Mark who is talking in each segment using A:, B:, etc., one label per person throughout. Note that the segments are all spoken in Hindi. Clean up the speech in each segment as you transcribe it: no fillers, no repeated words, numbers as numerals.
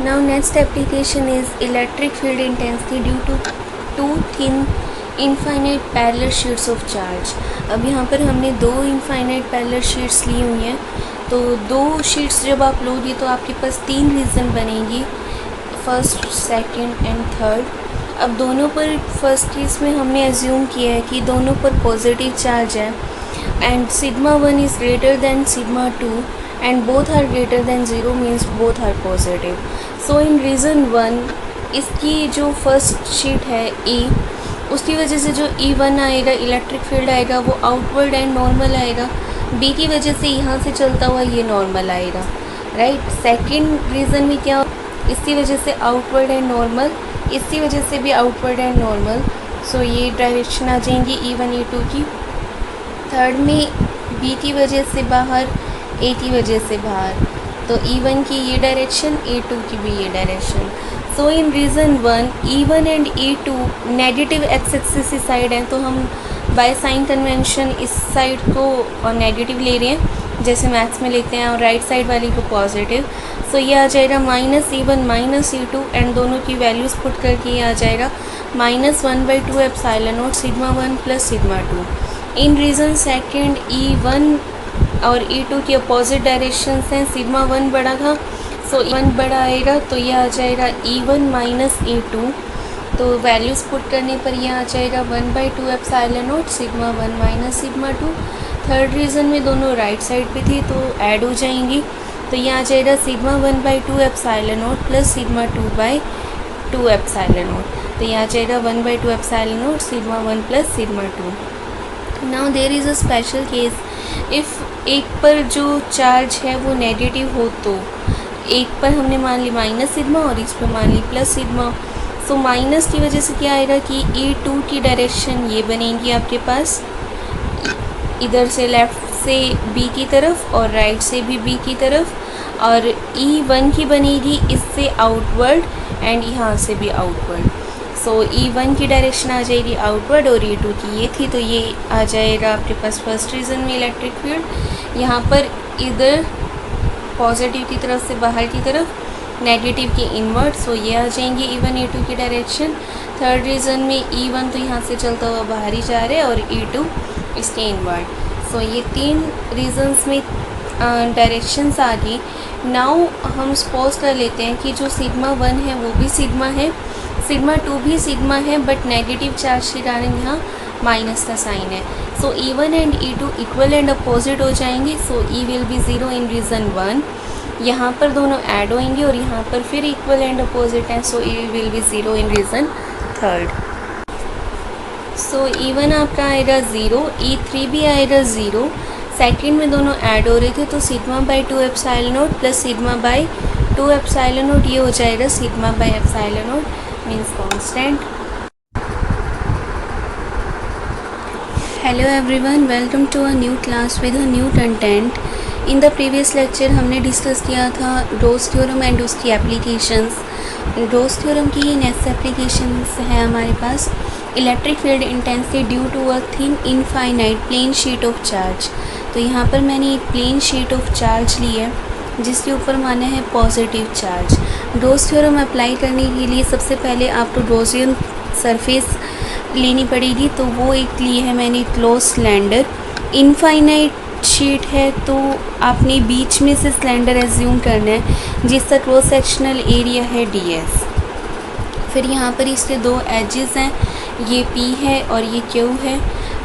A: Now next application is electric field intensity due to two thin infinite parallel sheets of charge। अब यहाँ पर हमने दो infinite parallel sheets ली हुई हैं, तो दो sheets जब आप लोगे तो आपके पास तीन रीजन बनेंगी, फर्स्ट, सेकंड एंड थर्ड। अब दोनों पर फर्स्ट केस में हमने एज्यूम किया है कि दोनों पर पॉजिटिव चार्ज है and sigma 1 is greater than sigma 2 and both are greater than 0 means both are positive। So in reason 1 इसकी जो फर्स्ट शीट है E, उसकी वजह से जो E1 आएगा इलेक्ट्रिक फील्ड आएगा वो आउटवर्ड एंड नॉर्मल आएगा। B की वजह से यहाँ से चलता हुआ ये नॉर्मल आएगा, राइट। सेकंड रीज़न में क्या, इसकी वजह से आउटवर्ड एंड नॉर्मल, इसकी वजह से भी आउटवर्ड एंड नॉर्मल। सो ये डायरेक्शन आ जाएंगी E1 E2 की। थर्ड में B की वजह से बाहर, A की वजह से बाहर, तो E1 की ये डायरेक्शन, A2 की भी ये direction. So in reason 1 E1 and E2 negative x axis इस साइड हैं, तो हम बाय साइन कन्वेंशन इस साइड को और नेगेटिव ले रहे हैं जैसे मैथ्स में लेते हैं, और राइट साइड वाली को पॉजिटिव। सो ये आ जाएगा -E1 -E2 एंड दोनों की वैल्यूज़ पुट करके ये आ जाएगा -1/2 epsilon not sigma 1 plus sigma 2। In reason second E1 और E2 की अपोजिट डायरेक्शन हैं, सिग्मा 1 बड़ा था, सो E1 बड़ा आएगा, तो ये आ जाएगा E1 माइनस E2। तो वैल्यूज़ पुट करने पर यह आ जाएगा 1/2 epsilon not sigma 1 minus sigma 2। Third reason में दोनों राइट साइड पे थी तो ऐड हो जाएंगी, तो ये आ जाएगा sigma 1/2 epsilon not plus sigma 2/2 epsilon not. तो ये आ जाएगा 1/2 epsilon not sigma 1 plus sigma 2। Now there is a special case, if एक पर जो चार्ज है वो नेगेटिव हो, तो एक पर हमने मान ली माइनस सिग्मा और इस पर मान ली प्लस सिग्मा। सो माइनस की वजह से क्या आएगा कि E2 की डायरेक्शन ये बनेगी आपके पास, इधर से लेफ़्ट से B की तरफ और राइट से भी B की तरफ, और E1 की बनेगी इससे आउटवर्ड एंड यहाँ से भी आउटवर्ड। सो E1 की डायरेक्शन आ जाएगी आउटवर्ड और E2 की ये थी, तो ये आ जाएगा आपके पास फर्स्ट रीज़न में इलेक्ट्रिक फील्ड। यहाँ पर इधर पॉजिटिव की तरफ से बाहर की तरफ, नेगेटिव की इनवर्ट, सो ये आ जाएंगी E1 E2 की डायरेक्शन। थर्ड रीज़न में E1 तो यहाँ से चलता हुआ बाहर ही जा रहा है और E2 इसके इनवर्ट। सो ये तीन रीज़न्स में डायरेक्शंस आ गई। नाउ हम सपोज कर लेते हैं कि जो सिग्मा 1 है वो भी सिग्मा है, सिग्मा 2 भी सिग्मा है, बट नेगेटिव चार्ज के कारण यहाँ माइनस का साइन है। सो E1 and E2 equal and opposite हो जाएंगे, सो E will be 0 in reason 1। यहाँ पर दोनों ऐड होंगे और यहाँ पर फिर इक्वल एंड अपोजिट हैं, सो E will be 0 in reason third. So E1 आपका आएगा 0, E3 भी आएगा 0। सेकेंड में दोनों ऐड हो रहे थे, तो सिग्मा/2 एप्सिलॉन नॉट प्लस सिग्मा/2 एप्सिलॉन नॉट, ये हो जाएगा सिग्मा/एप्सिलॉन naught means constant. Hello everyone, welcome to a new class with a new content. In the previous lecture हमने डिस्कस किया था रोज थ्योरम एंड उसकी एप्लीकेशंस। रोज थ्योरम की नेक्स्ट एप्लीकेशंस है हमारे पास electric field intensity due to a thin infinite plane sheet of charge. तो यहाँ पर मैंने एक प्लेन शीट ऑफ चार्ज ली है जिसके ऊपर माना है पॉजिटिव चार्ज। रोज थ्योरम अप्लाई करने के लिए सबसे पहले आपको रोजियन सरफेस लेनी पड़ेगी, तो वो एक ली है मैंने क्लोज सिलेंडर। इनफाइनाइट शीट है तो आपने बीच में से सिलेंडर एज्यूम करना है जिसका क्रॉस सेक्शनल एरिया है ds। फिर यहाँ पर इसके दो एजेस हैं, ये P है और ये Q है।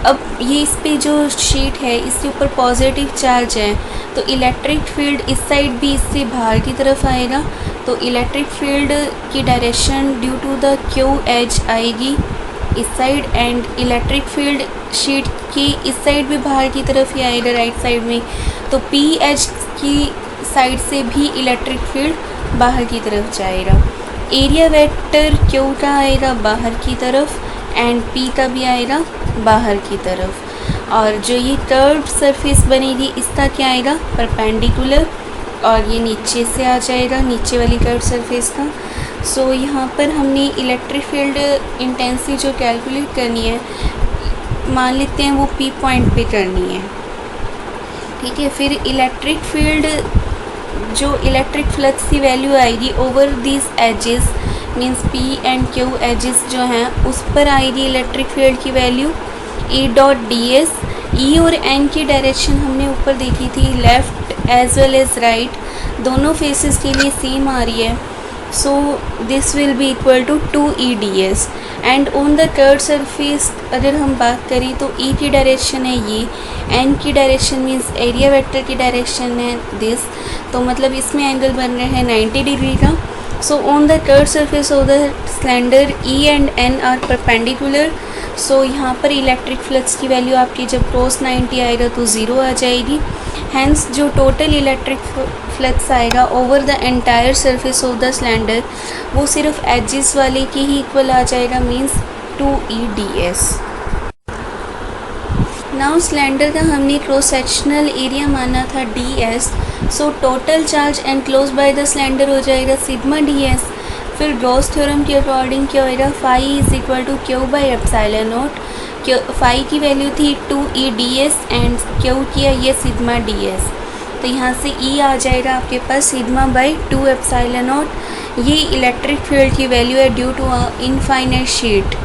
A: अब ये इस पे जो शीट है इसके ऊपर पॉजिटिव चार्ज है, तो इलेक्ट्रिक फील्ड इस साइड भी इससे बाहर की तरफ आएगा, तो इलेक्ट्रिक फील्ड की direction due to the Q एज आएगी इस side, and electric field sheet की इस साइड भी बाहर की तरफ ही आएगा राइट साइड में, तो P एज की साइड से भी इलेक्ट्रिक फील्ड बाहर की तरफ जाएगा। एरिया वेक्टर Q का आएगा बाहर की तरफ एंड P का भी आएगा बाहर की तरफ, और जो ये कर्व्ड सरफेस बनेगी इसका क्या आएगा परपेंडिकुलर, और ये नीचे से आ जाएगा नीचे वाली कर्व्ड सरफेस का। सो यहाँ पर हमने इलेक्ट्रिक फील्ड इंटेंसिटी जो कैलकुलेट करनी है, मान लेते हैं वो P पॉइंट पे करनी है, ठीक है। फिर इलेक्ट्रिक फील्ड जो इलेक्ट्रिक फ्लक्स की वैल्यू आएगी over this edges means P and Q edges जो हैं उस पर आएगी इलेक्ट्रिक फील्ड की value E dot D S. E और एन की डायरेक्शन हमने ऊपर देखी थी, left as well as right दोनों फेसेस के लिए सेम आ रही है। So this will be equal to 2EDS and on the curve surface अगर हम बात करें तो ई की डायरेक्शन है ये, एन की डायरेक्शन मीन्स एरिया वेक्टर की डायरेक्शन है दिस, तो मतलब इसमें एंगल बन रहे हैं 90 डिग्री का। So on the curve surface of the cylinder E and N are perpendicular. So यहाँ पर इलेक्ट्रिक फ्लक्स की वैल्यू आपकी जब क्रॉस 90 आएगा तो 0 आ जाएगी। हैंस जो टोटल इलेक्ट्रिक फ्लक्स आएगा over the entire surface of the cylinder वो सिर्फ एजेस वाले की ही इक्वल आ जाएगा मीन्स 2EDS। नाउ सिलेंडर का हमने क्रॉस सेक्शनल एरिया माना था DS। So total charge enclose by the cylinder हो जाएगा सिग्मा DS। फिर गॉस थ्योरम के अकॉर्डिंग क्या होएगा, phi is equal to Q by epsilon not. Phi की वैल्यू थी 2EDS एंड क्यू की है ये सिग्मा DS, तो यहाँ से E आ जाएगा आपके पास सिग्मा बाई 2 एप्सिलॉन नॉट। ये इलेक्ट्रिक फील्ड की वैल्यू है ड्यू टू इनफाइनाइट शीट।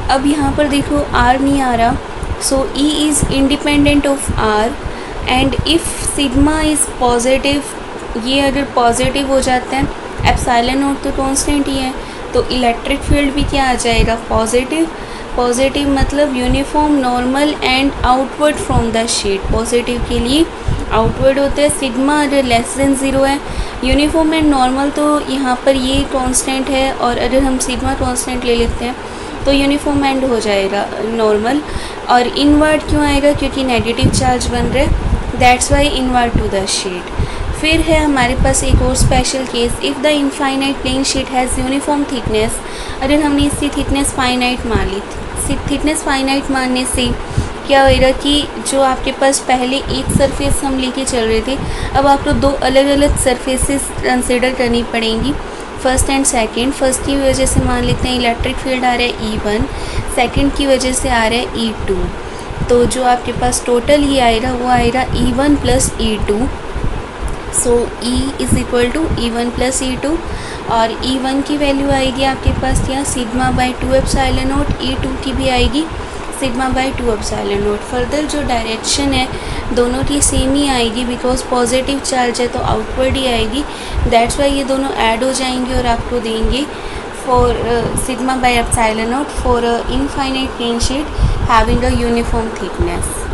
A: अब यहाँ पर देखो R नहीं आ रहा, सो E is independent of R and if sigma is positive, ये अगर पॉजिटिव हो जाता है एप्सिलॉन नॉट तो कांस्टेंट ही है, तो इलेक्ट्रिक फील्ड भी क्या आ जाएगा पॉजिटिव। पॉजिटिव मतलब uniform normal and outward from the sheet, positive के लिए आउटवर्ड होता है। सिग्मा अगर लेस देन 0 है, यूनिफॉर्म एंड नॉर्मल तो यहाँ पर ये कांस्टेंट है, और अगर हम सिग्मा कांस्टेंट ले लेते हैं तो यूनिफॉर्म एंड हो जाएगा नॉर्मल। और इनवर्ड क्यों आएगा, क्योंकि नेगेटिव चार्ज बन रहा है, that's why inward to the sheet. फिर है हमारे पास एक और special case, if the infinite plane sheet has uniform thickness. अगर हमने इसकी थिकनेस फाइनाइट मान ली, थिकनेस फाइनाइट मानने से क्या होएगा कि जो आपके पास पहले एक सरफेस हम लेके चल रहे थे, अब आपको दो अलग अलग सरफेसेस कंसिडर करनी पड़ेंगी, फर्स्ट एंड सेकंड। फर्स्ट की वजह से मान लेते हैं इलेक्ट्रिक फील्ड आ रहा है E1, सेकंड की वजह से आ रहा है E2, तो जो आपके पास टोटल ही आएगा वो आएगा E1 plus E2। So E is equal to E1 plus E2, और E1 की वैल्यू आएगी आपके पास यहाँ sigma by 2 epsilon not, E2 की भी आएगी sigma by 2 epsilon not. Further जो डायरेक्शन है दोनों की सेम ही आएगी, बिकॉज पॉजिटिव चार्ज है तो आउटवर्ड ही आएगी, दैट्स वाई ये दोनों ऐड हो जाएंगे और आपको देंगे for sigma by epsilon not for infinite plane sheet having a uniform thickness.